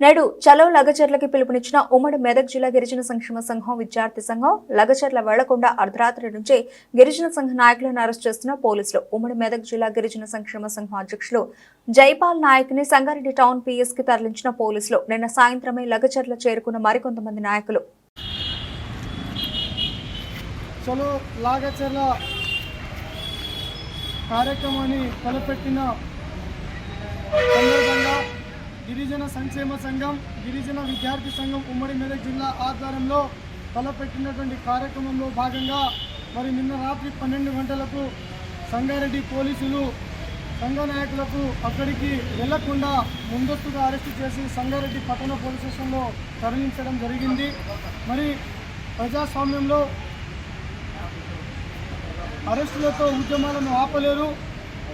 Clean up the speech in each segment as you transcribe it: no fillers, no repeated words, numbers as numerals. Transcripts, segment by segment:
నేడు చలో లగచర్లకి పిలుపునిచ్చిన ఉమ్మడి మెదక్ జిల్లా గిరిజన సంక్షేమ సంఘం విద్యార్థి సంఘం లగచర్ల వెళ్లకుండా అర్ధరాత్రి నుంచే గిరిజన సంఘ నాయకులను అరెస్ట్ చేస్తున్న పోలీసులు. ఉమ్మడి మెదక్ జిల్లా గిరిజన సంక్షేమ సంఘం అధ్యక్షులు జైపాల్ నాయక్ ని సంగారెడ్డి టౌన్ పిఎస్ కి తరలించిన పోలీసులు నిన్న సాయంత్రమే లగచర్ల చేరుకున్న మరికొంతమంది నాయకులు చలో లగచర్ల కార్యక్రమాన్ని తలపెట్టిన సందర్భంగా గిరిజన సంక్షేమ సంఘం గిరిజన విద్యార్థి సంఘం ఉమ్మడి మెదక్ జిల్లా ఆధ్వర్యంలో తలపెట్టినటువంటి కార్యక్రమంలో భాగంగా మరి నిన్న రాత్రి 12 గంటలకు సంగారెడ్డి పోలీసులు సంఘ నాయకులకు అక్కడికి వెళ్లకుండా ముందస్తుగా అరెస్టు చేసి సంగారెడ్డి పట్టణ పోలీస్ స్టేషన్లో తరలించడం జరిగింది. మరి ప్రజాస్వామ్యంలో అరెస్టులతో ఉద్యమాలను ఆపలేరు,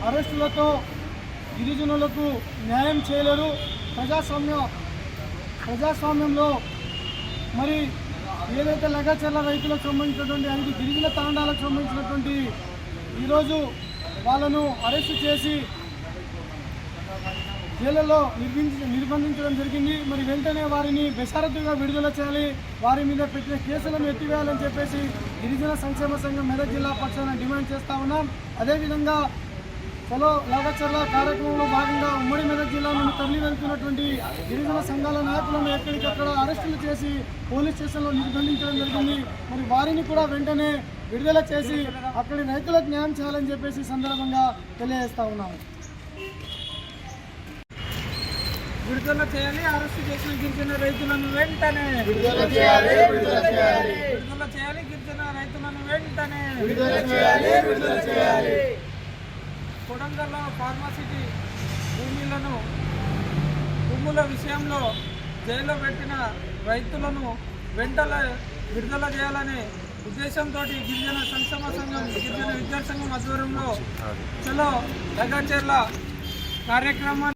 అరెస్టులతో గిరిజనులకు న్యాయం చేయలేరు. ప్రజాస్వామ్యంలో మరి ఏదైతే లగచర్ల రైతులకు సంబంధించినటువంటి 5 గిరిజన తాండాలకు సంబంధించినటువంటి ఈరోజు వాళ్ళను అరెస్టు చేసి జైలులో నిర్బంధించడం జరిగింది. మరి వెంటనే వారిని బెషరతుగా విడుదల చేయాలి, వారి మీద పెట్టిన కేసులను ఎత్తివేయాలని చెప్పేసి గిరిజన సంక్షేమ సంఘం మెదక్ జిల్లా పక్షాన డిమాండ్ చేస్తూ ఉన్నాం. అదేవిధంగా చలో లగచర్ల కార్యక్రమంలో భాగంగా ఉమ్మడి మెదక్ జిల్లా నుండి తరలి వెళ్తున్నటువంటి గిరిజన సంఘాల నాయకులను ఎక్కడికక్కడ అరెస్టులు చేసి పోలీస్ స్టేషన్లో నిర్బంధించడం జరిగింది. మరి వారిని కూడా వెంటనే విడుదల చేసి అక్కడి రైతులకు న్యాయం చేయాలని చెప్పేసి సందర్భంగా తెలియజేస్తా ఉన్నాము. విడుదల చేయాలి, అరెస్టు చేసిన గిరిజన రైతులను వెంటనే విడుదల చేయాలి, గిరిజన రైతులను వెంటనే కొడంగల్లో ఫార్మాసిటీ భూముల విషయంలో జైల్లో పెట్టిన రైతులను వెంటనే విడుదల చేయాలనే ఉద్దేశంతో గిరిజన సంక్షేమ సంఘం గిరిజన విద్యార్థి సంఘం ఆధ్వర్యంలో చలో లగచర్ల కార్యక్రమాన్ని